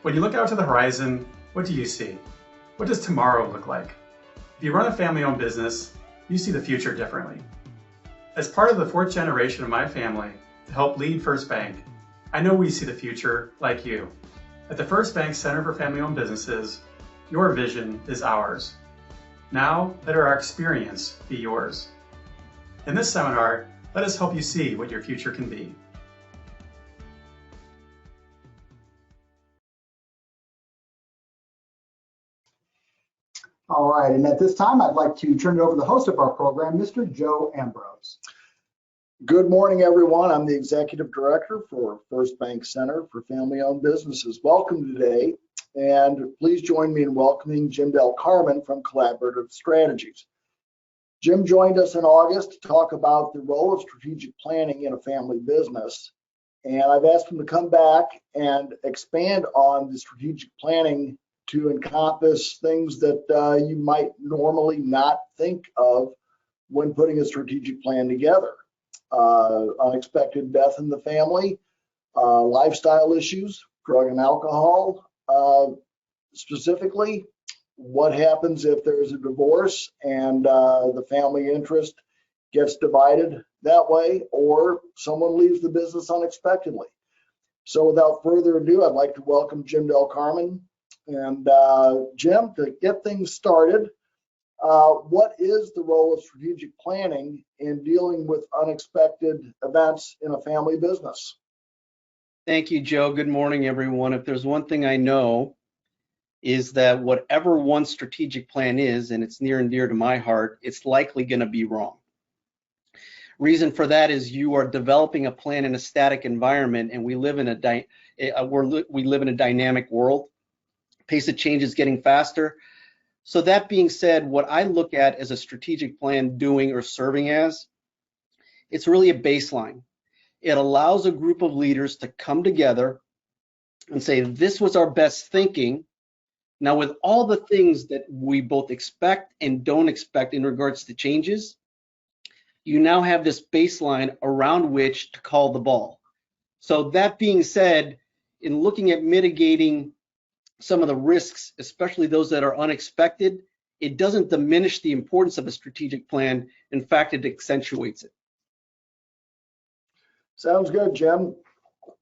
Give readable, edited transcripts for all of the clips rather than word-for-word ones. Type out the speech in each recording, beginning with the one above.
When you look out to the horizon, what do you see? What does tomorrow look like? If you run a family-owned business, you see the future differently. As part of the fourth generation of my family to help lead First Bank, I know we see the future like you. At the First Bank Center for Family-Owned Businesses, your vision is ours. Now, let our experience be yours. In this seminar, let us help you see what your future can be. All right, and at this time, I'd like to turn it over to the host of our program, Mr. Joe Ambrose. Good morning, everyone. I'm the Executive Director for First Bank Center for Family-Owned Businesses. Welcome today, and please join me in welcoming Jim Carmen from Collaborative Strategies. Jim joined us in August to talk about the role of strategic planning in a family business, and I've asked him to come back and expand on the strategic planning to encompass things that you might normally not think of when putting a strategic plan together. Unexpected death in the family, lifestyle issues, drug and alcohol, specifically what happens if there's a divorce and the family interest gets divided that way, or someone leaves the business unexpectedly. So without further ado, I'd like to welcome Jim Carmen. And Jim, to get things started, what is the role of strategic planning in dealing with unexpected events in a family business? Thank you, Joe. Good morning, everyone. If there's one thing I know is that whatever one strategic plan is, and it's near and dear to my heart, it's likely going to be wrong. Reason for that is you are developing a plan in a static environment, and we live in a dynamic world. Pace of change is getting faster. So that being said, what I look at as a strategic plan doing or serving as, it's really a baseline. It allows a group of leaders to come together and say, this was our best thinking. Now, with all the things that we both expect and don't expect in regards to changes, you now have this baseline around which to call the ball. So that being said, in looking at mitigating some of the risks, especially those that are unexpected, it doesn't diminish the importance of a strategic plan. In fact, it accentuates it. Sounds good, Jim.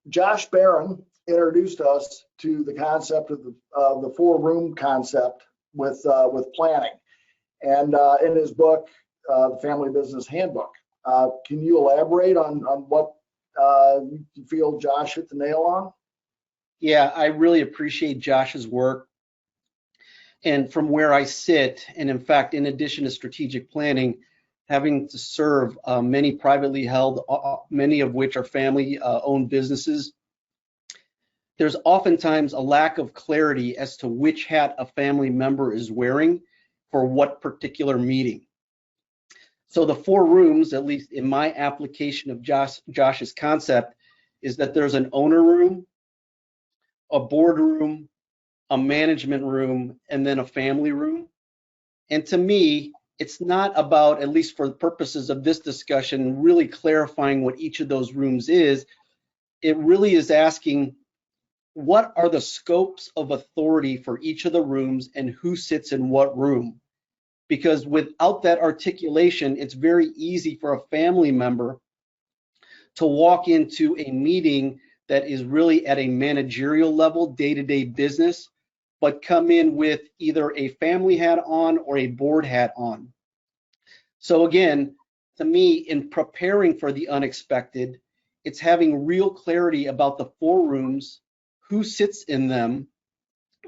Josh Barron introduced us to the concept of the four-room concept with planning, and in his book, The Family Business Handbook. Can you elaborate on what you feel Josh hit the nail on? Yeah, I really appreciate Josh's work. And from where I sit, and in fact, in addition to strategic planning, having to serve many privately held, many of which are family-owned businesses, there's oftentimes a lack of clarity as to which hat a family member is wearing for what particular meeting. So the four rooms, at least in my application of Josh's concept, is that there's an owner room, a board room, a management room, and then a family room. And to me, it's not about, at least for the purposes of this discussion, really clarifying what each of those rooms is. It really is asking, what are the scopes of authority for each of the rooms and who sits in what room? Because without that articulation, it's very easy for a family member to walk into a meeting that is really at a managerial level, day-to-day business, but come in with either a family hat on or a board hat on. So again, to me, in preparing for the unexpected, it's having real clarity about the four rooms, who sits in them,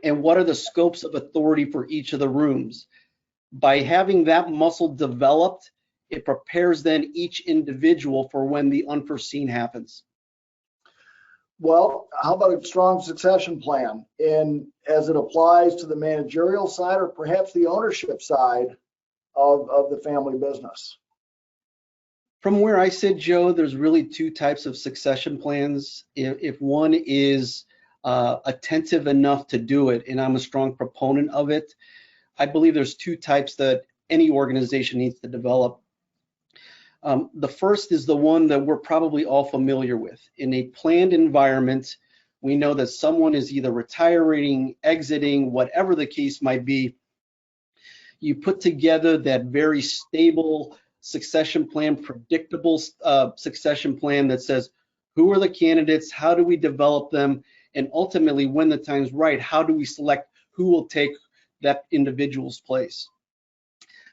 and what are the scopes of authority for each of the rooms. By having that muscle developed, it prepares then each individual for when the unforeseen happens. Well, how about a strong succession plan as it applies to the managerial side or perhaps the ownership side of the family business? From where I sit, Joe, there's really two types of succession plans. If one is attentive enough to do it, and I'm a strong proponent of it, I believe there's two types that any organization needs to develop. The first is the one that we're probably all familiar with. In a planned environment, we know that someone is either retiring, exiting, whatever the case might be. You put together that very stable succession plan, predictable succession plan that says, who are the candidates, how do we develop them, and ultimately, when the time's right, how do we select who will take that individual's place?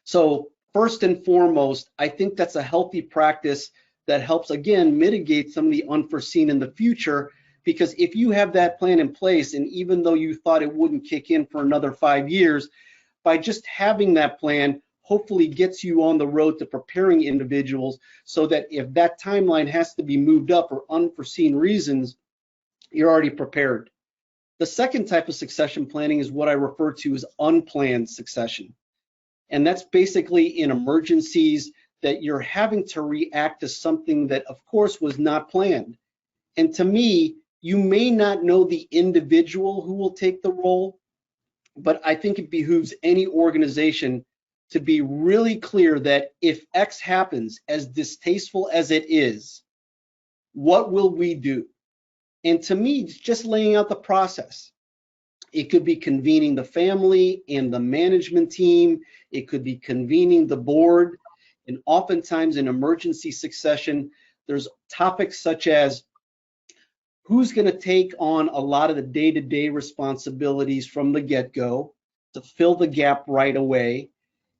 So first and foremost, I think that's a healthy practice that helps, again, mitigate some of the unforeseen in the future, because if you have that plan in place, and even though you thought it wouldn't kick in for another 5 years, by just having that plan, hopefully gets you on the road to preparing individuals so that if that timeline has to be moved up for unforeseen reasons, you're already prepared. The second type of succession planning is what I refer to as unplanned succession. And that's basically in emergencies that you're having to react to something that, of course, was not planned. And to me, you may not know the individual who will take the role, but I think it behooves any organization to be really clear that if X happens, as distasteful as it is, what will we do? And to me, it's just laying out the process. It could be convening the family and the management team. It could be convening the board. And oftentimes in emergency succession, there's topics such as who's going to take on a lot of the day-to-day responsibilities from the get-go to fill the gap right away.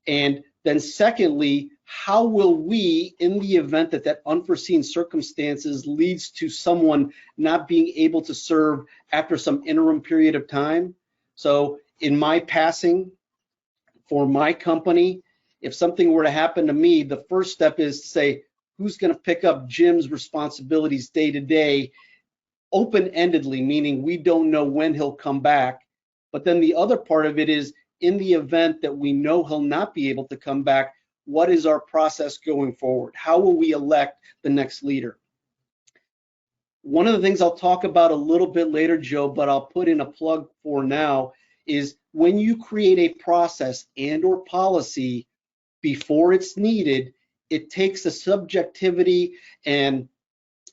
And then secondly, how will we, in the event that that unforeseen circumstances leads to someone not being able to serve after some interim period of time? So in my passing for my company, if something were to happen to me, the first step is to say, who's going to pick up Jim's responsibilities day to day, open-endedly, meaning we don't know when he'll come back. But then the other part of it is, in the event that we know he'll not be able to come back, what is our process going forward? How will we elect the next leader? One of the things I'll talk about a little bit later, Joe, but I'll put in a plug for now, is when you create a process and or policy before it's needed, it takes the subjectivity and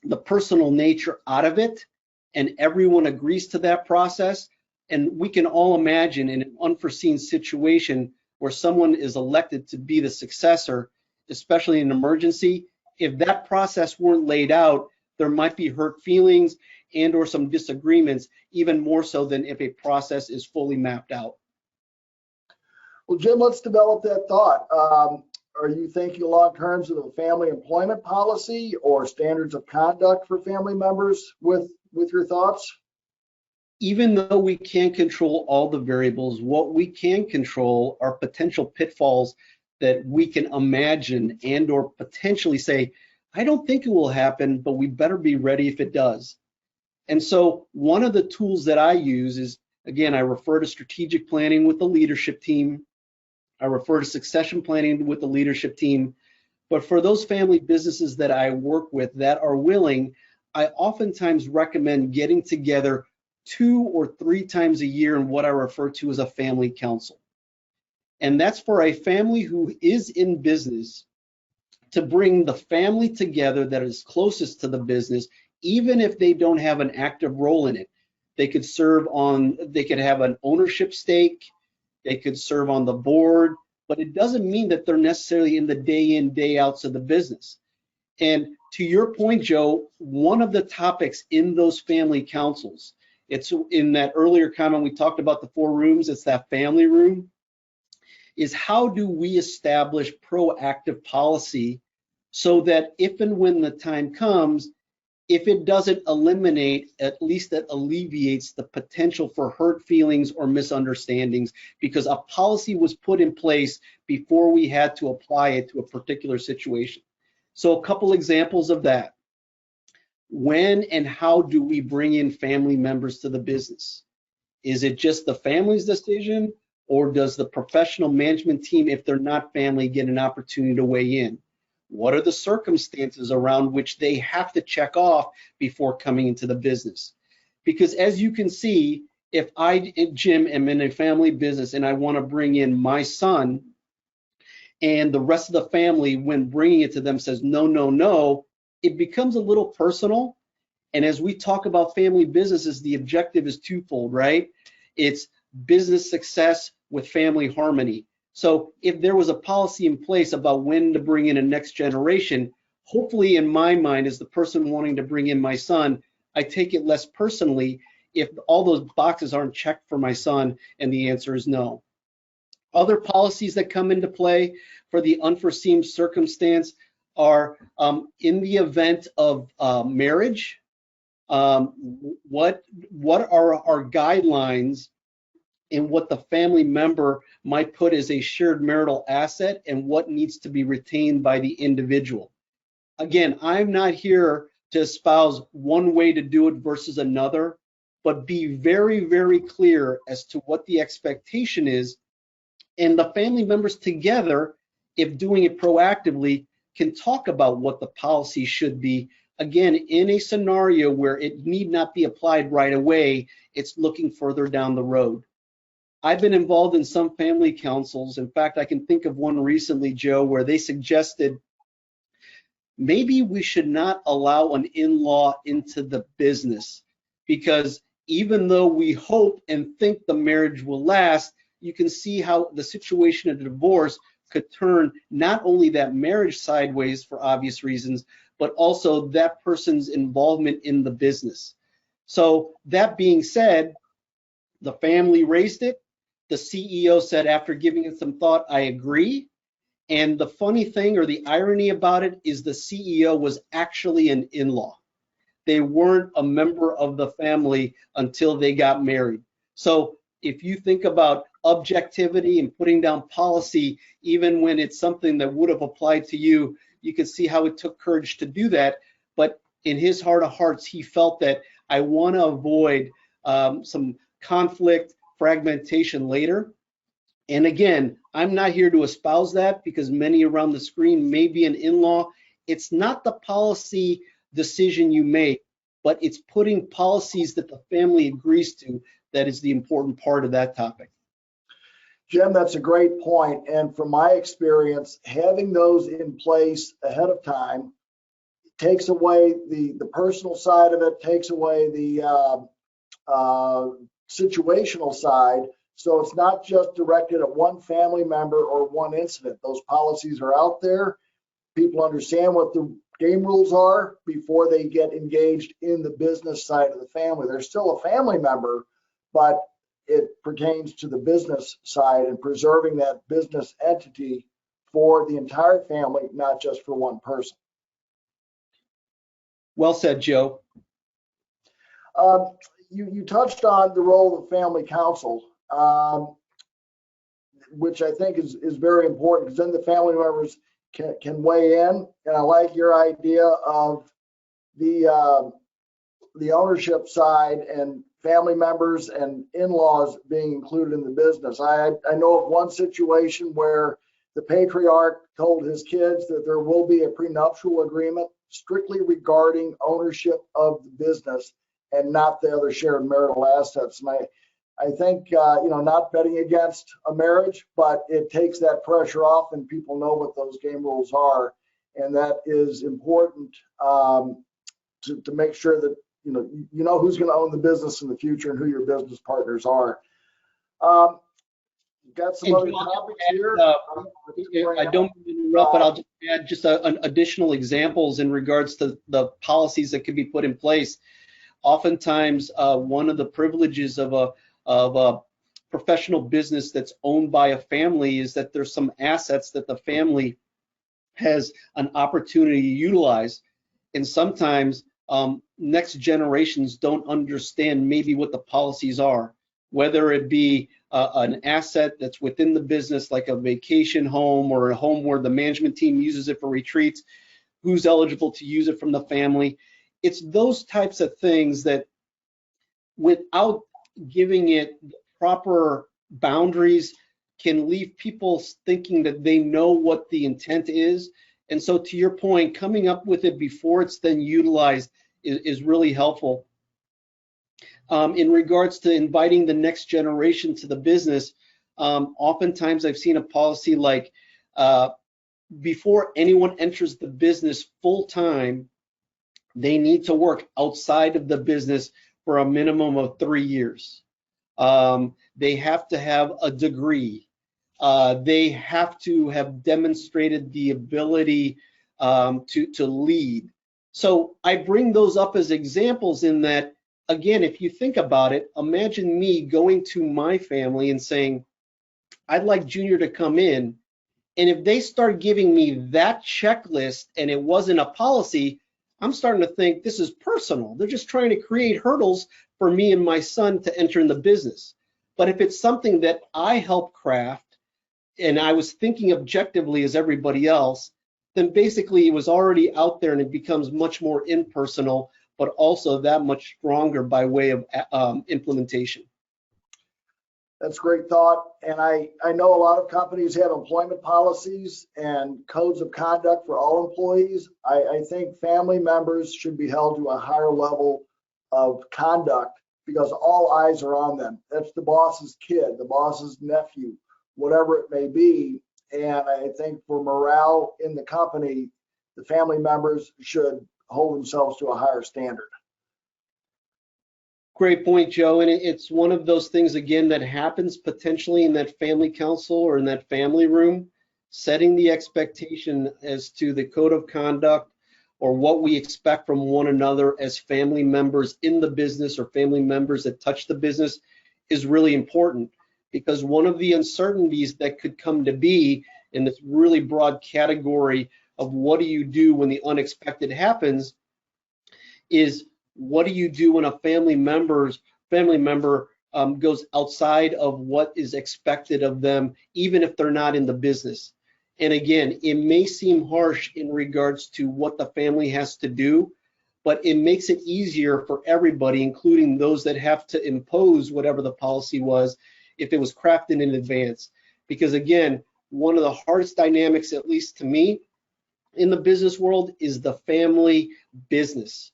the personal nature out of it, and everyone agrees to that process. And we can all imagine in an unforeseen situation where someone is elected to be the successor, especially in an emergency, if that process weren't laid out, there might be hurt feelings and or some disagreements, even more so than if a process is fully mapped out. Well, Jim, let's develop that thought. Are you thinking along terms of the family employment policy or standards of conduct for family members with your thoughts? Even though we can't control all the variables, what we can control are potential pitfalls that we can imagine and or potentially say, I don't think it will happen, but we better be ready if it does. And so one of the tools that I use is, again, I refer to strategic planning with the leadership team. I refer to succession planning with the leadership team. But for those family businesses that I work with that are willing, I oftentimes recommend getting together 2 or 3 times a year in what I refer to as a family council. And that's for a family who is in business to bring the family together that is closest to the business, even if they don't have an active role in it. They could they could have an ownership stake, they could serve on the board, but it doesn't mean that they're necessarily in the day in, day outs of the business. And to your point, Joe, one of the topics in those family councils, it's in that earlier comment we talked about the 4 rooms, it's that family room, is how do we establish proactive policy so that if and when the time comes, if it doesn't eliminate, at least it alleviates the potential for hurt feelings or misunderstandings, because a policy was put in place before we had to apply it to a particular situation. So a couple examples of that. When and how do we bring in family members to the business? Is it just the family's decision, or does the professional management team, if they're not family, get an opportunity to weigh in? What are the circumstances around which they have to check off before coming into the business? Because as you can see, if I, Jim, am in a family business and I want to bring in my son, and the rest of the family, when bringing it to them, says no, no, no, it becomes a little personal. And as we talk about family businesses, the objective is twofold, right? It's business success with family harmony. So if there was a policy in place about when to bring in a next generation, hopefully in my mind, as the person wanting to bring in my son, I take it less personally if all those boxes aren't checked for my son and the answer is no. Other policies that come into play for the unforeseen circumstance are in the event of marriage, what are our guidelines in what the family member might put as a shared marital asset and what needs to be retained by the individual. Again, I'm not here to espouse one way to do it versus another, but be very, very clear as to what the expectation is. And the family members together, if doing it proactively, can talk about what the policy should be. Again, in a scenario where it need not be applied right away, it's looking further down the road. I've been involved in some family councils. In fact, I can think of one recently, Joe, where they suggested maybe we should not allow an in-law into the business, because even though we hope and think the marriage will last, you can see how the situation of divorce could turn not only that marriage sideways for obvious reasons, but also that person's involvement in the business. So that being said, the family raised it. The CEO said, after giving it some thought, I agree. And the funny thing, or the irony about it, is the CEO was actually an in-law. They weren't a member of the family until they got married. So if you think about objectivity and putting down policy, even when it's something that would have applied to you, you can see how it took courage to do that. But in his heart of hearts, he felt that I want to avoid some conflict, fragmentation later. And again, I'm not here to espouse that, because many around the screen may be an in-law. It's not the policy decision you make, but it's putting policies that the family agrees to that is the important part of that topic. Jim, that's a great point. And from my experience, having those in place ahead of time takes away the personal side of it, takes away the situational side. So it's not just directed at one family member or one incident. Those policies are out there. People understand what the game rules are before they get engaged in the business side of the family. They're still a family member, but it pertains to the business side and preserving that business entity for the entire family, not just for one person. Well said, Joe. You touched on the role of family council, which I think is very important, because then the family members can weigh in. And I like your idea of the ownership side and family members and in-laws being included in the business. I know of one situation where the patriarch told his kids that there will be a prenuptial agreement strictly regarding ownership of the business and not the other shared marital assets. And I think, not betting against a marriage, but it takes that pressure off and people know what those game rules are. And that is important to make sure that you know who's going to own the business in the future and who your business partners are. Got some other topics here. I don't interrupt, but I'll just add just additional examples in regards to the policies that can be put in place. Oftentimes, one of the privileges of a professional business that's owned by a family is that there's some assets that the family has an opportunity to utilize, and sometimes next generations don't understand maybe what the policies are, whether it be an asset that's within the business, like a vacation home or a home where the management team uses it for retreats, who's eligible to use it from the family. It's those types of things that, without giving it the proper boundaries, can leave people thinking that they know what the intent is. And so, to your point, coming up with it before it's then utilized is really helpful. In regards to inviting the next generation to the business, oftentimes I've seen a policy like, before anyone enters the business full time, They need to work outside of the business for a minimum of 3 years. They have to have a degree. They have to have demonstrated the ability to lead. So I bring those up as examples in that, again, if you think about it, imagine me going to my family and saying, I'd like Junior to come in. And if they start giving me that checklist and it wasn't a policy, I'm starting to think this is personal. They're just trying to create hurdles for me and my son to enter in the business. But if it's something that I help craft and I was thinking objectively as everybody else, then basically it was already out there and it becomes much more impersonal, but also that much stronger by way of implementation. That's great thought. And I know a lot of companies have employment policies and codes of conduct for all employees. I think family members should be held to a higher level of conduct because all eyes are on them. That's the boss's kid, the boss's nephew, whatever it may be. And I think for morale in the company, the family members should hold themselves to a higher standard. Great point, Joe. And it's one of those things, again, that happens potentially in that family council or in that family room, setting the expectation as to the code of conduct or what we expect from one another as family members in the business or family members that touch the business is really important, because one of the uncertainties that could come to be in this really broad category of what do you do when the unexpected happens is, what do you do when a family member goes outside of what is expected of them, even if they're not in the business? And again, it may seem harsh in regards to what the family has to do, but it makes it easier for everybody, including those that have to impose whatever the policy was, if it was crafted in advance. Because again, one of the hardest dynamics, at least to me, in the business world is the family business.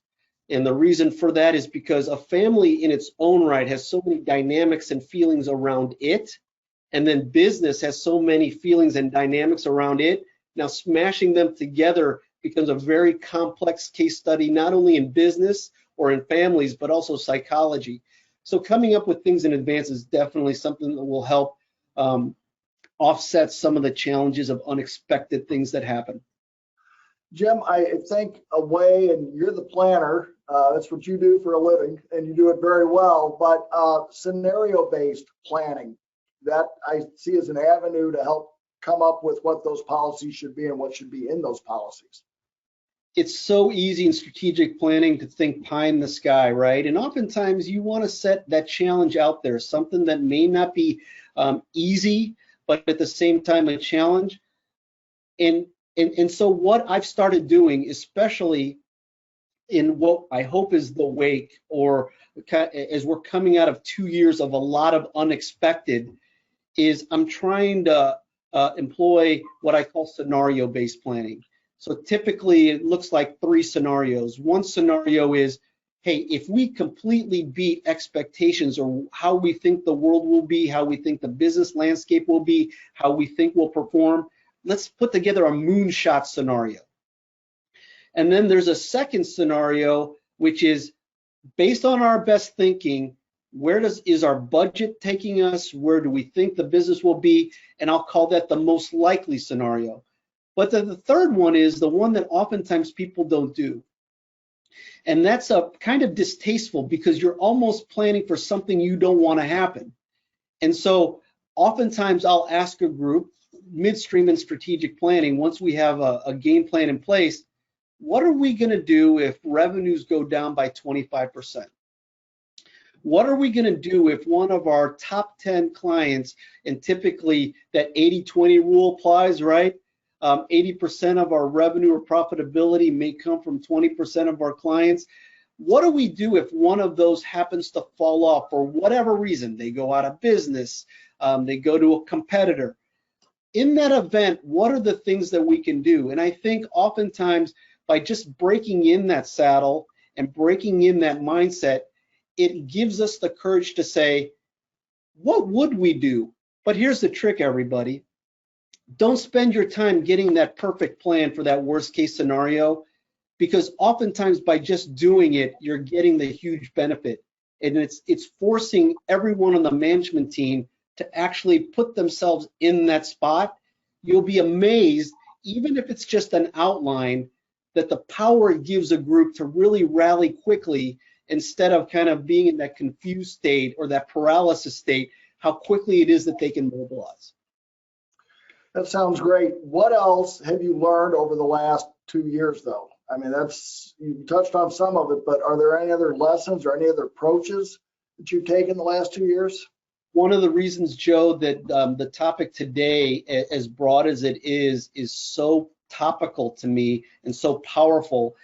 And the reason for that is because a family in its own right has so many dynamics and feelings around it, and then business has so many feelings and dynamics around it. Now smashing them together becomes a very complex case study, not only in business or in families, but also psychology. So coming up with things in advance is definitely something that will help offset some of the challenges of unexpected things that happen. Jim, I think a way, and you're the planner, that's what you do for a living, and you do it very well, but scenario-based planning, that I see as an avenue to help come up with what those policies should be and what should be in those policies. It's so easy in strategic planning to think pie in the sky, right? And oftentimes you want to set that challenge out there, something that may not be easy, but at the same time a challenge. And so what I've started doing, especially in what I hope is the wake, or as we're coming out of 2 years of a lot of unexpected, is I'm trying to employ what I call scenario-based planning. So typically it looks like 3 scenarios. One scenario is, hey, if we completely beat expectations or how we think the world will be, how we think the business landscape will be, how we think we'll perform, let's put together a moonshot scenario. And then there's a second scenario, which is based on our best thinking, where is our budget taking us? Where do we think the business will be? And I'll call that the most likely scenario. But the third one is the one that oftentimes people don't do. And that's a kind of distasteful, because you're almost planning for something you don't want to happen. And so oftentimes I'll ask a group midstream in strategic planning, once we have a game plan in place, what are we going to do if revenues go down by 25%? What are we going to do if one of our top 10 clients, and typically that 80-20 rule applies, right? 80% of our revenue or profitability may come from 20% of our clients. What do we do if one of those happens to fall off for whatever reason? They go out of business, they go to a competitor. In that event, what are the things that we can do? And I think oftentimes by just breaking in that saddle and breaking in that mindset, it gives us the courage to say, what would we do? But here's the trick, everybody. Don't spend your time getting that perfect plan for that worst case scenario. because oftentimes by just doing it, you're getting the huge benefit. And it's forcing everyone on the management team to actually put themselves in that spot. You'll be amazed, even if it's just an outline, that the power it gives a group to really rally quickly instead of kind of being in that confused state or that paralysis state, how quickly it is that they can mobilize. That sounds great. What else have you learned over the last 2 years, though? I mean, you touched on some of it, but are there any other lessons or any other approaches that you've taken the last 2 years? One of the reasons, Joe, that the topic today, as broad as it is so topical to me and so powerful,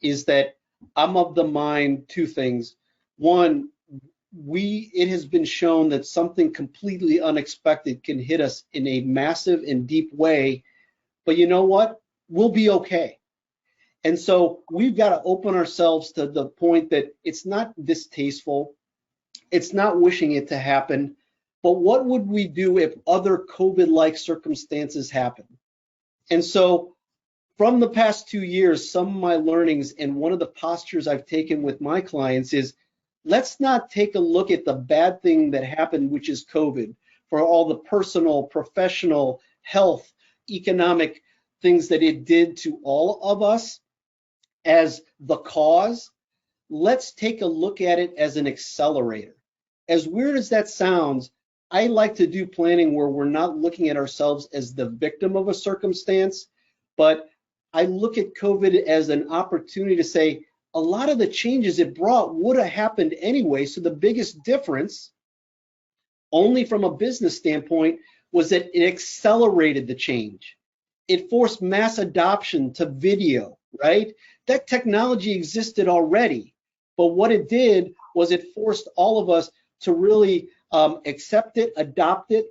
is that I'm of the mind two things. One, it has been shown that something completely unexpected can hit us in a massive and deep way, but you know what? We'll be okay. And so we've got to open ourselves to the point that it's not distasteful, it's not wishing it to happen, but what would we do if other COVID-like circumstances happen? And so from the past 2 years, some of my learnings and one of the postures I've taken with my clients is, let's not take a look at the bad thing that happened, which is COVID, for all the personal, professional, health, economic things that it did to all of us as the cause. Let's take a look at it as an accelerator. As weird as that sounds, I like to do planning where we're not looking at ourselves as the victim of a circumstance, but I look at COVID as an opportunity to say, a lot of the changes it brought would have happened anyway. So the biggest difference, only from a business standpoint, was that it accelerated the change. It forced mass adoption to video, right? That technology existed already, but what it did was it forced all of us to really accept it, adopt it.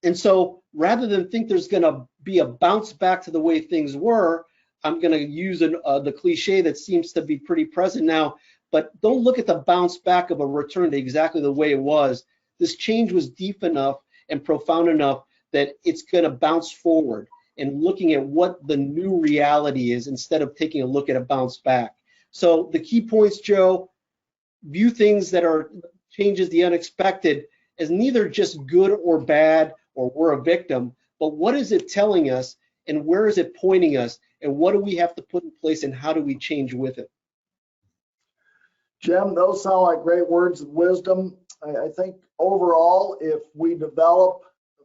And so rather than think there's going to be a bounce back to the way things were, I'm going to use the cliche that seems to be pretty present now, but don't look at the bounce back of a return to exactly the way it was. This change was deep enough and profound enough that it's going to bounce forward and looking at what the new reality is instead of taking a look at a bounce back. So the key points, Joe, view things that are changes, the unexpected, as neither just good or bad or we're a victim, but what is it telling us and where is it pointing us and what do we have to put in place and how do we change with it? Jim, those sound like great words of wisdom. I think overall, if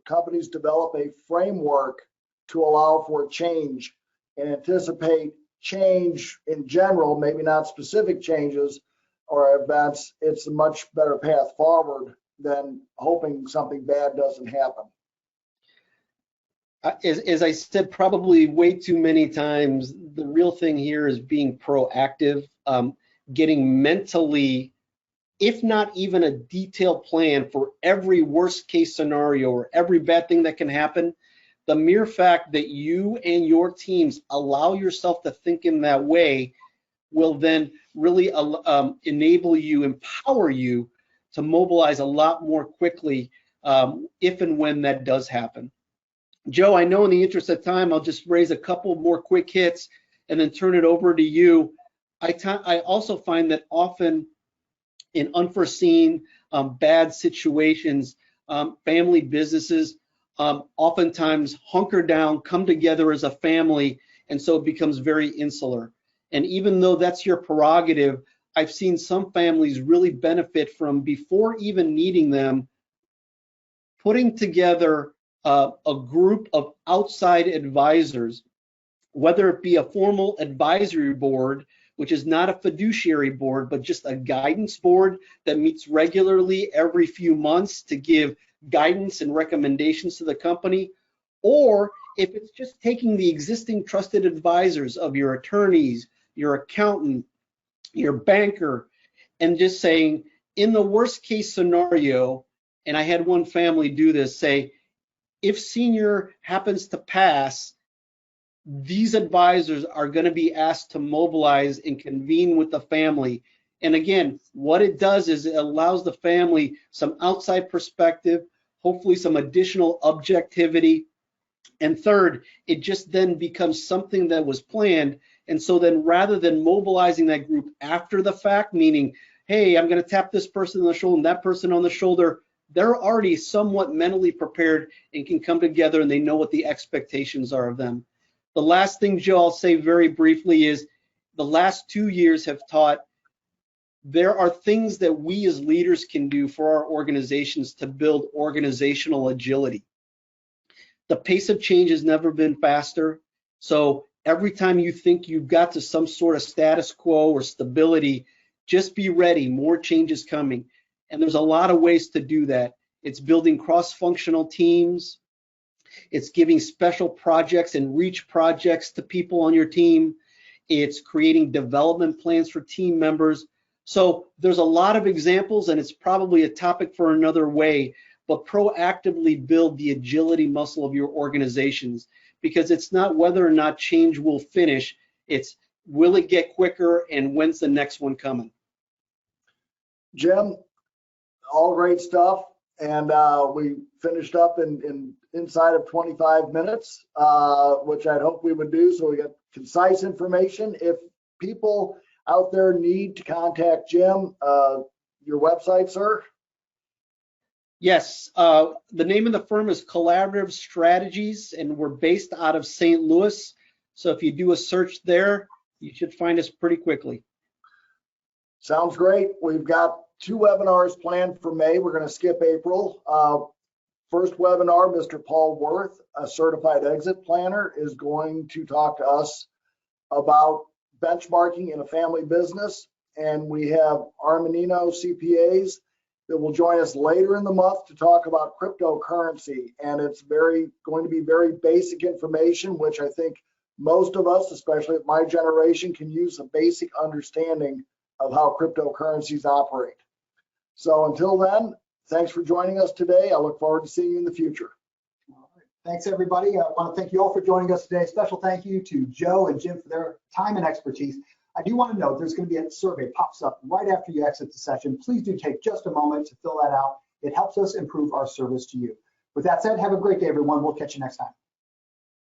companies develop a framework to allow for change and anticipate change in general, maybe not specific changes or events, it's a much better path forward than hoping something bad doesn't happen. As I said probably way too many times, the real thing here is being proactive, getting mentally, if not even a detailed plan for every worst case scenario or every bad thing that can happen. The mere fact that you and your teams allow yourself to think in that way will then really enable you, empower you to mobilize a lot more quickly if and when that does happen. Joe, I know in the interest of time, I'll just raise a couple more quick hits and then turn it over to you. I also find that often in unforeseen bad situations, family businesses oftentimes hunker down, come together as a family, and so it becomes very insular. And even though that's your prerogative, I've seen some families really benefit from, before even needing them, putting together a group of outside advisors, whether it be a formal advisory board, which is not a fiduciary board, but just a guidance board that meets regularly every few months to give guidance and recommendations to the company, or if it's just taking the existing trusted advisors of your attorneys, your accountant, your banker, and just saying, in the worst case scenario, and I had one family do this, say, if senior happens to pass, these advisors are going to be asked to mobilize and convene with the family. And again, what it does is it allows the family some outside perspective, hopefully some additional objectivity. And third, it just then becomes something that was planned And so then rather than mobilizing that group after the fact, meaning, hey, I'm going to tap this person on the shoulder and that person on the shoulder, they're already somewhat mentally prepared and can come together and they know what the expectations are of them. The last thing, Joe, I'll say very briefly is the last 2 years have taught there are things that we as leaders can do for our organizations to build organizational agility. The pace of change has never been faster. So every time you think you've got to some sort of status quo or stability, just be ready, more change is coming. And there's a lot of ways to do that. It's building cross-functional teams. It's giving special projects and reach projects to people on your team. It's creating development plans for team members. So there's a lot of examples, and it's probably a topic for another way, but proactively build the agility muscle of your organizations, because it's not whether or not change will finish, it's will it get quicker and when's the next one coming? Jim, all great stuff. And we finished up in inside of 25 minutes, which I'd hope we would do. So we got concise information. If people out there need to contact Jim, your website, sir? Yes, the name of the firm is Collaborative Strategies, and we're based out of St. Louis. So if you do a search there, you should find us pretty quickly. Sounds great. We've got 2 webinars planned for May. We're going to skip April. First webinar, Mr. Paul Worth, a certified exit planner, is going to talk to us about benchmarking in a family business. And we have Armanino CPAs that will join us later in the month to talk about cryptocurrency. And it's going to be very basic information, which I think most of us, especially my generation, can use a basic understanding of how cryptocurrencies operate. So until then, thanks for joining us today. I look forward to seeing you in the future. All right. Thanks, everybody. I want to thank you all for joining us today. Special thank you to Joe and Jim for their time and expertise. I do want to note there's going to be a survey pops up right after you exit the session. Please do take just a moment to fill that out. It helps us improve our service to you. With that said, have a great day, everyone. We'll catch you next time.